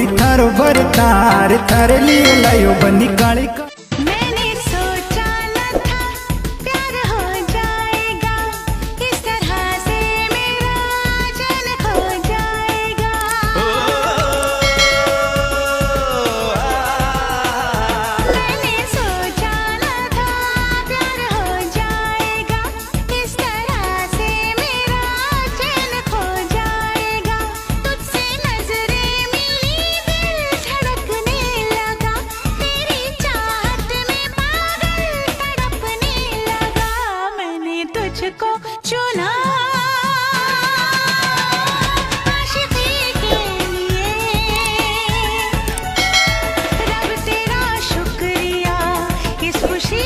कोई थारो भरतार थारे लिए लायो बनी काली का। मैंने सोचा न था प्यार हो जाएगा इस तरह से मेरा चैन खो जाएगा। मैंने सोचा न था प्यार हो जाएगा इस तरह से मेरा चैन खो जाएगा। तुझसे नजरें मिली दिल धड़कने लगा, तेरी चाहत में पागल तड़पने लगा। मैंने तुझको चुना आशिकी के लिए, रब तेरा शुक्रिया इस खुशी